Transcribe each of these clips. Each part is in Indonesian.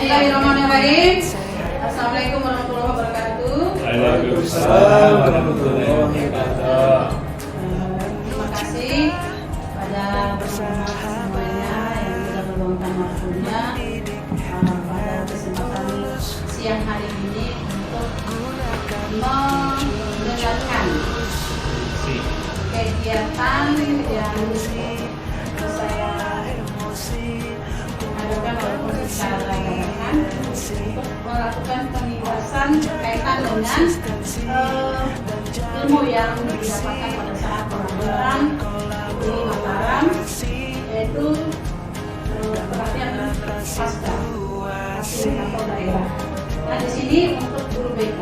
Bismillahirrahmanirrahim. Assalamualaikum warahmatullahi wabarakatuh. Waalaikumsalam warahmatullahi wabarakatuh. Terima kasih pada semuanya yang sudah meluangkan waktunya pada kesempatan siang hari ini untuk mendengarkan kegiatan yang saya adakan walaupun secara dadakan untuk melakukan penindasan kaitan dengan ilmu yang didapatkan pada saat pengadilan di Mataram, yaitu pelatihan pasca atau daerah. Nah, di sini untuk guru BK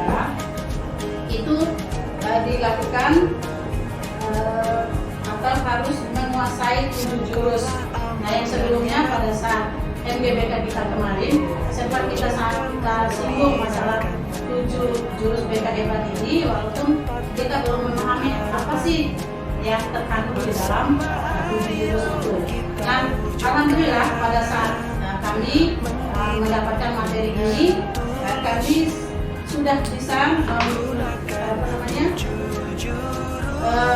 itu dilakukan atau harus menguasai 7 jurus. Nah, yang sebelumnya pada saat MGBK kita kemarin sempat kita singgung masalah 7 jurus BK hebat ini, walaupun kita belum memahami apa sih yang terkandung di dalam 7 jurus itu. Nah, alhamdulillah pada saat kami mendapatkan materi ini, kami sudah bisa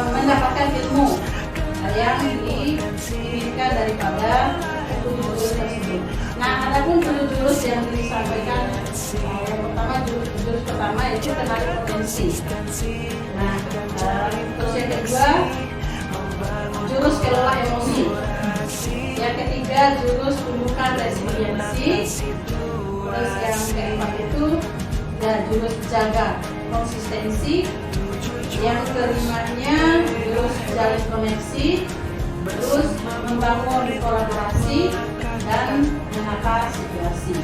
mendapatkan ilmu yang diinginkan daripada 7 jurus tersebut. Nah, adapun 7 jurus yang disampaikan, yang pertama jurus pertama yaitu kenali potensi. Nah, terus yang kedua jurus kelola emosi. Yang ketiga jurus tumbuhkan resiliensi. Terus yang keempat itu jurus jaga konsistensi. Yang kelimanya jurus jalin koneksi, terus membangun kolaborasi dan menata situasi.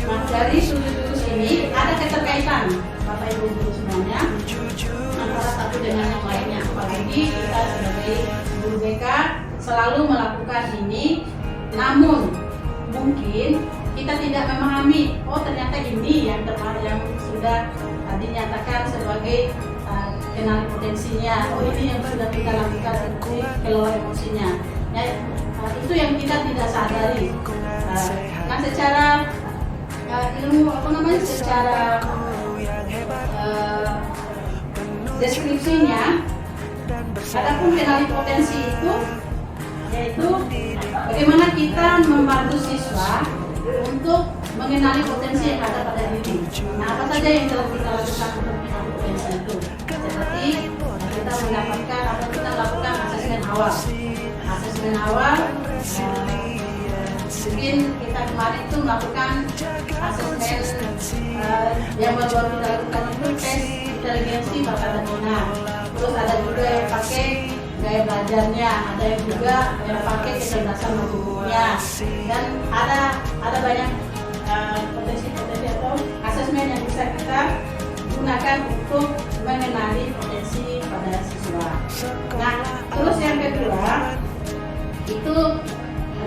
Nah, dari 7 jurus ini ada keterkaitan Bapak Ibu guru semuanya antara satu dengan yang lainnya. Apalagi kita sebagai guru BK selalu melakukan ini, namun mungkin kita tidak memahami, oh ternyata ini yang sudah dinyatakan sebagai kenali potensinya, oh ini yang sudah kita lakukan seperti kelola emosinya. Ya, itu yang kita tidak sadari. Nah, secara ilmu secara deskripsinya, adapun kenali potensi itu yaitu bagaimana kita membantu siswa untuk mengenali potensi yang ada pada diri. Nah, apa saja yang telah kita lakukan untuk mengenali potensi itu? Seperti kita mendapatkan atau kita lakukan asesmen awal. Asesmen awal, mungkin kita kemarin itu melakukan asesmen yang baru kita lakukan itu tes inteligensi bakat dan minat. Terus ada juga yang pakai gaya belajarnya, ada yang juga yang pakai kecerdasan menghubungnya, dan ada banyak potensi-potensi atau asesmen yang bisa kita gunakan untuk mengenali potensi pada siswa. Nah, terus yang kedua itu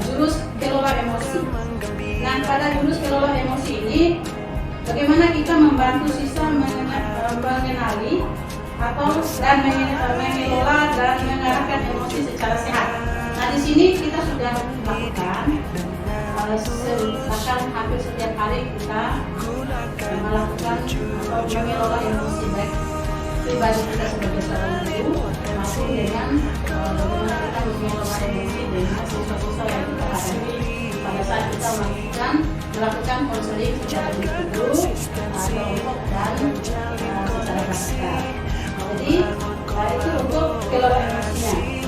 jurus kelola emosi. Nah, pada jurus kelola emosi ini bagaimana kita membantu siswa mengenali atau dan mengelola dan mengarahkan emosi secara sehat. Nah, di sini kita sudah melakukan bahkan hampir setiap hari kita melakukan atau mengelola emosi baik pribadi kita sebagai seorang guru maupun dengan bagaimana kita mengelola emosi dengan siswa-siswa yang kita hadapi pada saat kita melakukan konseling secara individu, kelompok dan secara vertikal. Jadi itu untuk kelola emosinya.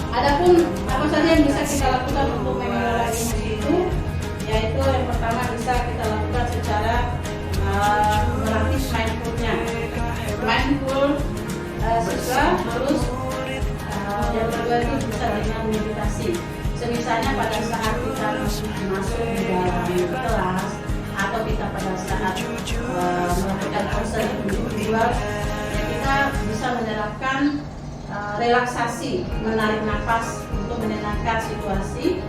Adapun apa saja yang bisa kita lakukan untuk mengelola emosi itu, yaitu yang pertama bisa kita lakukan secara melatih mindfulnya. Mindful siswa, terus yang kedua itu bisa dengan meditasi. Misalnya pada saat kita masuk di dalam kelas atau kita pada saat melakukan konseling individual, ya kita bisa menerapkan relaksasi, menarik nafas untuk menenangkan situasi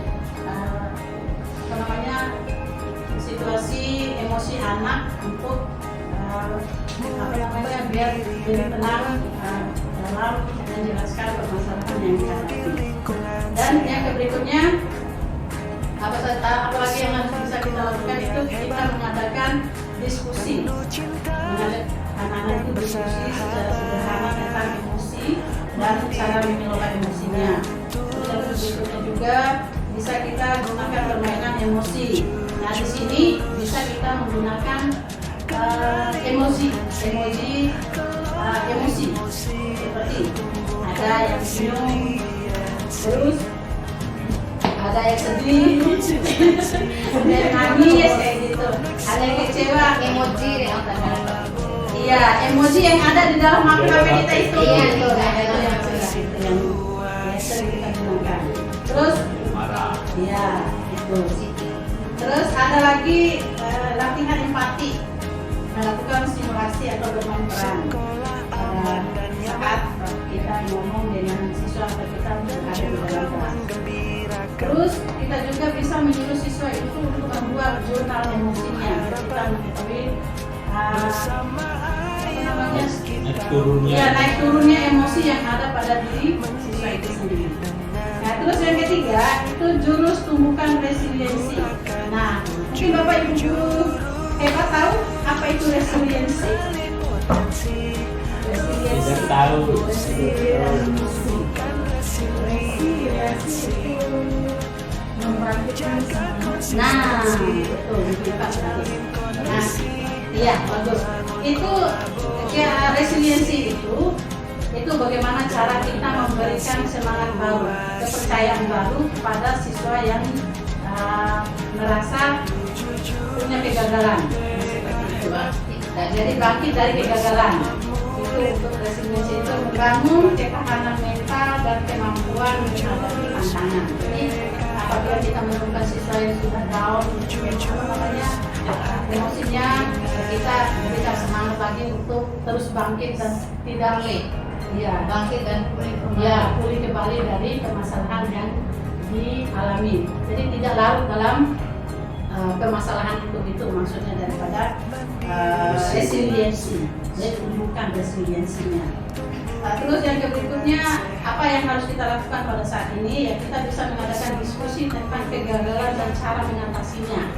situasi emosi anak untuk biar lebih tenang dalam menjelaskan permasalahan yang dihadapi. Dan yang berikutnya apalagi yang harus bisa kita lakukan itu kita mengadakan diskusi. Anak-anak itu diskusi secara sederhana tentang emosi dan cara mengelola emosinya. Terus yang berikutnya juga bisa kita gunakan permainan emosi. Nah di sini bisa kita menggunakan emosi seperti ada yang senyum, terus ada yang sedih, ada yang nangis kayak gitu, ada yang kecewa, emoji iya emoji yang ada di dalam HP kita itu, iya itu yang biasa kita gunakan. Terus iya itu. Terus ada lagi latihan empati, melakukan simulasi atau bermain peran saat kita ngomong dengan siswa atau kita berada di dalam kelas. Terus kita juga bisa menyuruh siswa itu untuk membuat jurnal emosinya. Kita mengetahui naik turunnya emosi yang ada pada diri siswa itu sendiri. Nah terus yang ketiga itu jurus tumbuhkan resiliensi. Nah mungkin Bapak Ibu hebat tahu apa itu resiliensi? Tidak tahu. Nah, itu nah, iya bagus. Itu ya resiliensi itu bagaimana cara kita memberikan semangat baru, kepercayaan baru kepada siswa yang merasa punya kegagalan. Jadi bangkit dari kegagalan. Itu untuk resiliensi itu membangun ketahanan mental dan kemampuan menghadapi tantangan. Jadi apabila kita menemukan siswa yang sudah down, emosinya, kita berikan semangat lagi untuk terus bangkit dan tidak bangkit dan pulih kembali dari permasalahan yang dialami. Jadi tidak larut dalam permasalahan itu maksudnya daripada resiliensi. Jadi tumbuhkan resiliensinya. Terus yang berikutnya apa yang harus kita lakukan pada saat ini ya kita bisa mengadakan diskusi tentang kegagalan dan cara mengatasinya.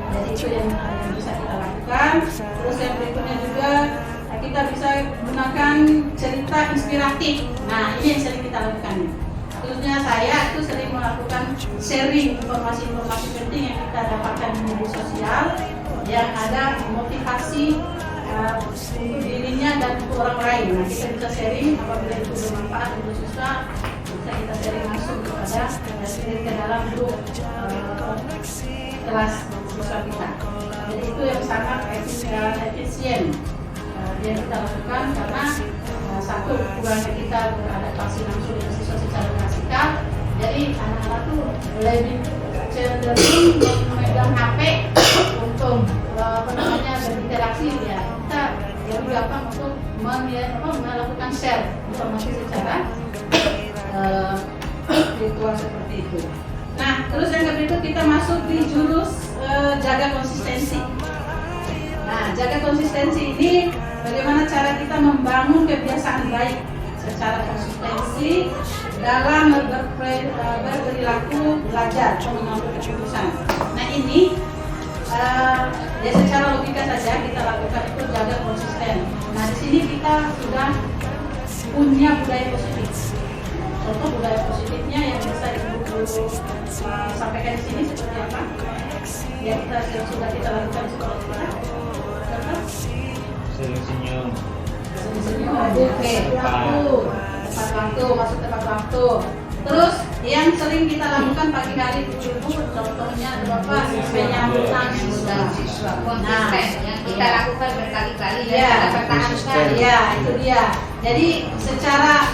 Jadi itu yang bisa kita lakukan. Terus yang berikutnya juga kita bisa gunakan cerita inspiratif. Nah ini yang sering kita lakukan. Khususnya saya itu sering melakukan sharing informasi-informasi penting yang kita dapatkan di media sosial yang ada motivasi untuk dirinya dan untuk orang lain. Nah kita bisa sharing apabila itu bermanfaat untuk siswa, bisa kita sharing langsung ke dalam grup kelas siswa kita. Jadi itu yang sangat efisien yang kita lakukan karena satu kurangnya kita beradaptasi langsung dengan siswa secara bersikap. Jadi anak-anak tuh lebih cenderung memegang HP untuk berinteraksi ya. Kita lebih gampang untuk melakukan share informasi secara virtual seperti itu. Nah, terus yang berikut kita masuk di jurus jaga konsistensi. Nah, jaga konsistensi ini bagaimana cara kita membangun kebiasaan baik secara konsistensi dalam berperilaku belajar atau mengambil keputusan. Nah ini ya secara logika saja kita lakukan itu jaga konsisten. Nah di sini kita sudah punya budaya positif. Contoh budaya positifnya yang bisa Ibu sampaikan di sini seperti apa? Yang sudah kita lakukan sekolah kita. Contoh? Sering senyum. Oke, tepat waktu, masuk tepat waktu. Terus yang sering kita lakukan pagi hari itu contohnya Bapak penyambutan siswa. Nah, yang kita lakukan berkali-kali ya, pertahankan. Ya, itu dia. Jadi secara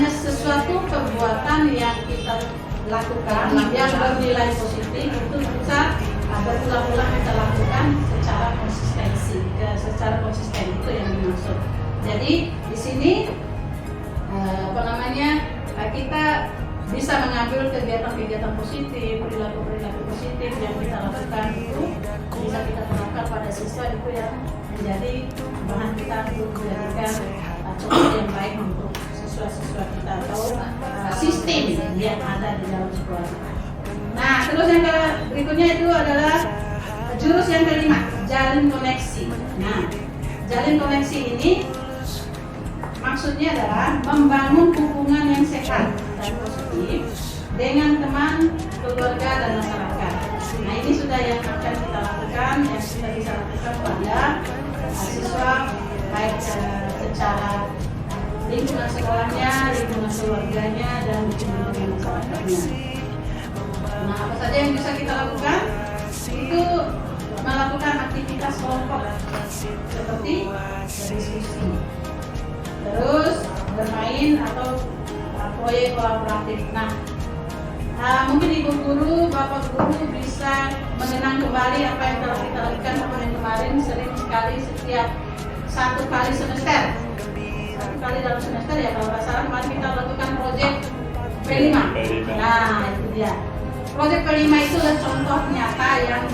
sesuatu perbuatan yang kita lakukan yang bernilai positif itu bisa berulang-ulang kita lakukan secara konsisten itu yang dimaksud. Jadi di sini kita bisa mengambil kegiatan-kegiatan positif, perilaku-perilaku positif yang kita lakukan itu bisa kita terapkan pada siswa itu yang menjadi bahan kita untuk menjadikan contoh yang baik untuk siswa-siswa kita atau sistem yang ada di dalam sekolah kita. Nah, terus yang berikutnya itu adalah jurus yang kelima, jalin koneksi. Nah, jalin koneksi ini maksudnya adalah membangun hubungan yang sehat dan positif dengan teman, keluarga, dan masyarakat. Nah, ini sudah yang akan kita lakukan, yang kita bisa lakukan pada siswa, baik secara lingkungan sekolahnya, lingkungan keluarganya, dan lingkungan masyarakatnya. Nah, apa saja yang bisa kita lakukan? Itu melakukan aktivitas kelompok seperti berdiskusi, terus bermain atau proyek kolaboratif. Nah, mungkin ibu guru, bapak guru bisa mengenang kembali apa yang telah kita lakukan kemarin. Sering sekali setiap satu kali dalam semester ya, kalau nggak salah kemarin kita lakukan proyek P5. Nah, itu dia. Proyek P5 itu adalah contoh nyata yang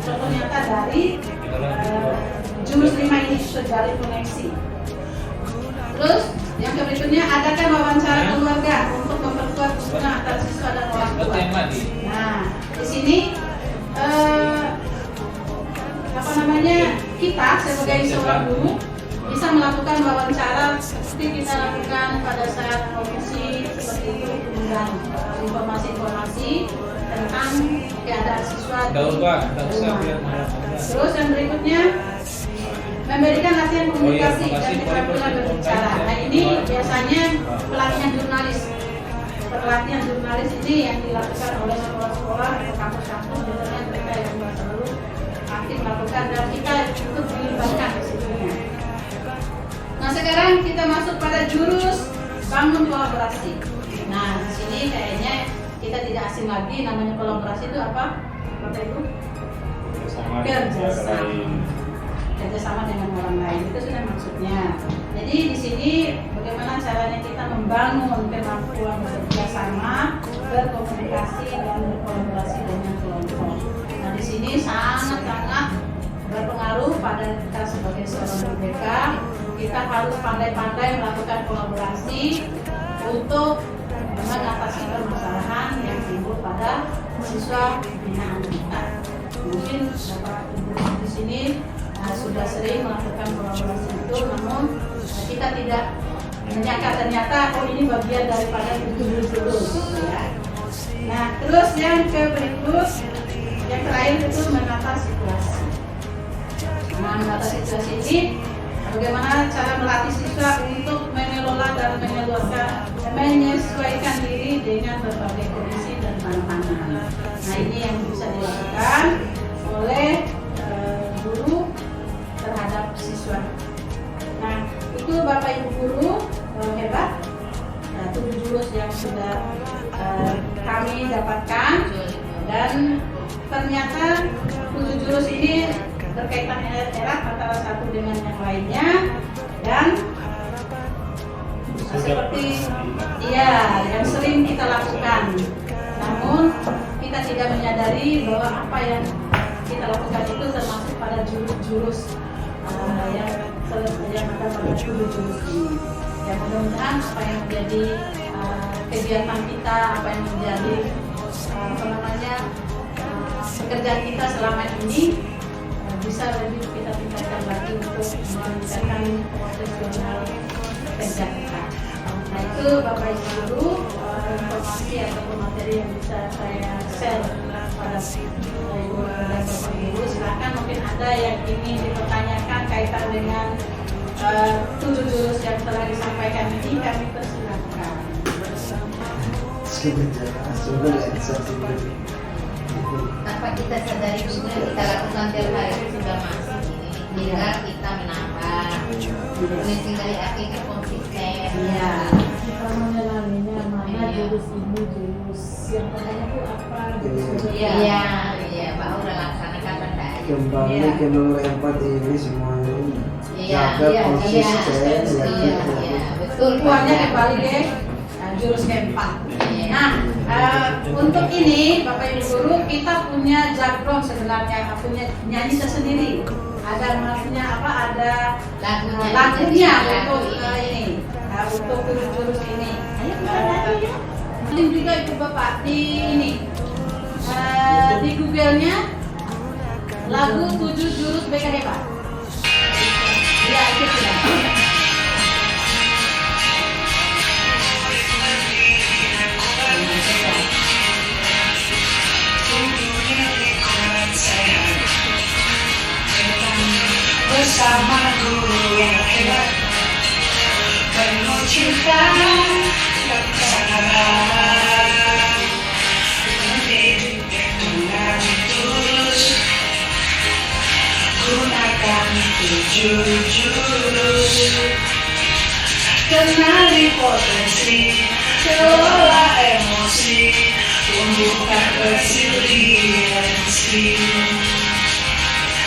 contoh nyata dari jurus 5 ini, jalin koneksi. Terus yang berikutnya, adakan wawancara keluarga untuk memperkuat hubungan antara siswa dan orang tua. Nah, di sini kita sebagai seorang guru bisa melakukan wawancara seperti kita lakukan pada saat komisi seperti itu, kemudian informasi-informasi tentang keadaan siswa. Terus yang berikutnya, memberikan latihan komunikasi dan keterampilan berbicara. Nah, ini biasanya pelatihan jurnalis. Pelatihan jurnalis ini yang dilakukan oleh sekolah-sekolah atau kampus-kampus, biasanya mereka yang selalu aktif melakukan, dan kita ikut dilibatkan di situnya. Nah, sekarang kita masuk pada jurus bangun kolaborasi. Nah, di sini kayaknya kita tidak asing lagi, namanya kolaborasi itu apa? Bapak Ibu? Kerjasama dengan orang lain, itu sudah maksudnya. Jadi di sini bagaimana caranya kita membangun kemampuan bekerjasama, berkomunikasi, dan berkolaborasi dengan kelompok. Nah, di sini sangat-sangat berpengaruh pada kita sebagai seorang BK. Kita harus pandai-pandai melakukan kolaborasi untuk mengatasi permasalahan yang timbul pada siswa binaan kita. Mungkin Bapak Ibu di sini sudah sering melakukan kolaborasi itu, namun kita tidak menyangka ternyata ini bagian daripada jurus ya. Nah, terus yang berikut, yang terakhir itu menata situasi. Nah, menata situasi ini bagaimana cara melatih siswa untuk mengelola dan menyesuaikan diri dengan berbagai kondisi dan tantangan. Nah, ini yang bisa dilakukan oleh guru terhadap siswa. Nah, itu Bapak Ibu guru hebat. Nah, 7 jurus yang sudah kami dapatkan, dan ternyata 7 jurus ini berkaitan erat antara satu dengan yang lainnya, dan seperti yang sering kita lakukan, namun kita tidak menyadari bahwa apa yang kita lakukan itu termasuk pada jurus-jurus yang ada pada 7 jurus ini. Ya, mudah-mudahan apa yang menjadi kegiatan kita, apa yang menjadi pekerjaan kita selama ini bisa lebih kita tingkatkan lagi untuk meningkatkan profesional kerja kita. Nah, itu Bapak Ibu guru informasi atau materi yang bisa saya share pada Ibu dan Bapak Ibu. Silakan, mungkin ada yang ingin dipertanyakan kaitan dengan 7 jurus yang telah disampaikan ini, kami persilakan. Tanpa kita sadari juga kita lakukan tiap hari sudah masuk ini, tinggal kita menambah. Tinggal akhirnya konsisten. Iya. Kita mengenalinya mana jurus ini, jurus yang katanya itu apa? Iya, baru udah laksanakan pada aja. Kembali ke nomor 4 ini semuanya. Jaga konsisten. Betul. Kuatnya kembali deh jurus keempat. Nah, untuk ini Bapak Ibu guru, kita punya jargon sebenarnya, punya nyanyi tersendiri. Ada maksudnya apa? Ada lagunya untuk ini, untuk jurus ini. Mungkin juga Ibu Bapak di ini judulnya lagu 7 Jurus BK Hebat. Ya, itu sudah. Bersama guru yang hebat, penuh cinta dan kesabaran, mendidik dengan tulus, gunakan 7 jurus, kenali potensi, kelola emosi, tumbuhkan resiliensi.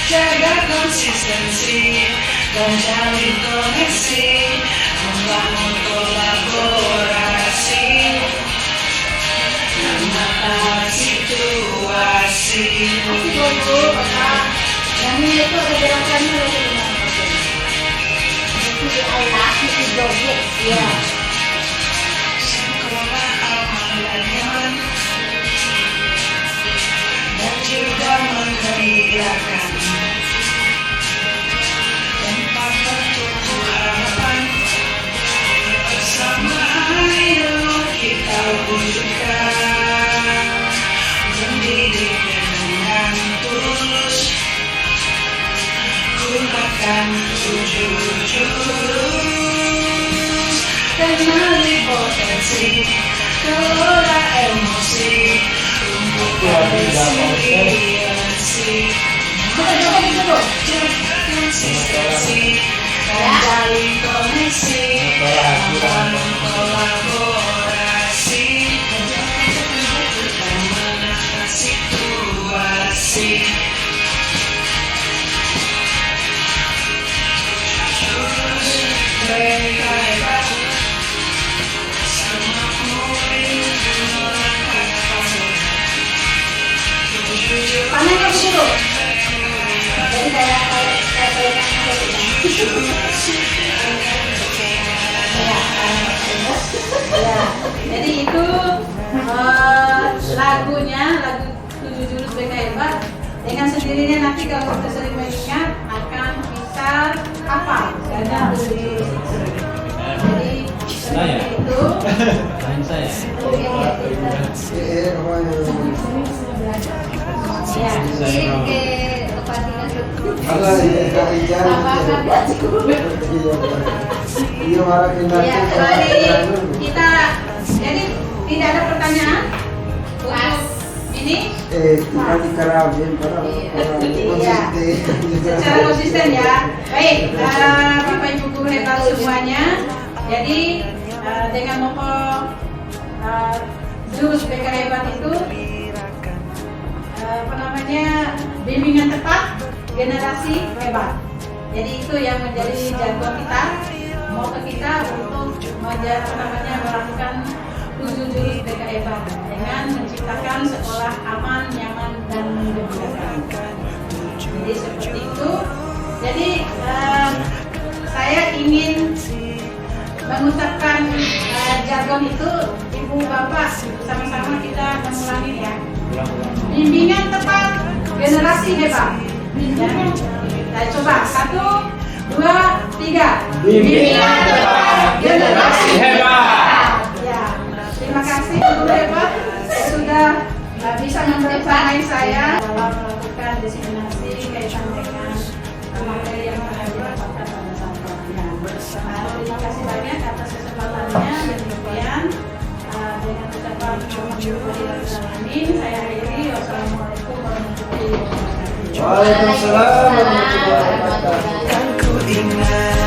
Jaga konsistensi dan jalin koneksi, membangun kolaborasi dan menata situasi. Masih bobo, yang ini itu ada gerakannya ada gimana? Itu Allah itu joget. Iya. Sekolah aman dan nyaman, dan juga menggembirakan. Tempat bertumbuh harapan, bersama ayo kita wujudkan. Mendidik dengan tulus, gunakan 7 jurus, kenali potensi, kelola emosi, tumbuhkan resiliensi. Coba dulu. Konsistensi dan jalin koneksi, membangun kolaborasi dan menata situasi. Jurus BK Hebat, sama murid melangkah maju. 7 jurus Panen kamu dulu. Jadi kayak ya. Jadi itu lagunya, lagu 7 Jurus BK Hebat. Dengan sendirinya nanti kalau kita sering mengingat akan bisa hafal karena 7 jurus itu. Jadi seperti itu. Lain saya. Ya. Kirim ke tempat dinas. Ada iya marah Ya, kita jadi tidak ada pertanyaan Puas. ini kita dikerabin para konsisten. secara konsisten ya. Baik, Bapak Ibu guru hebat semuanya. Jadi dengan pokok jurus BK Hebat itu bimbingan tepat generasi hebat. Jadi itu yang menjadi jargon kita, moto kita untuk melakukan 7 jurus BK Hebat dengan menciptakan sekolah aman, nyaman, dan menggembirakan. Jadi seperti itu. Jadi saya ingin mengucapkan jargon itu, Ibu Bapak sama-sama kita mengulangi ya. Bimbingan tepat generasi hebat. Ya. Kita coba 1, 2, 3. Bimbingan tepat generasi hebat. Ya. Terima kasih guru hebat sudah bisa membersamai saya dalam melakukan diseminasi kaitan dengan materi yang telah didapatkan pada saat pelatihan. Terima kasih banyak atas kesempatannya. Demikian dengan ucapan Alhamdulillahirrahmanirrahim, saya akhiri. Wassalamualaikum warahmatullahi wabarakatuh. Waalaikumsalam warahmatullahi wabarakatuh. Ku ingat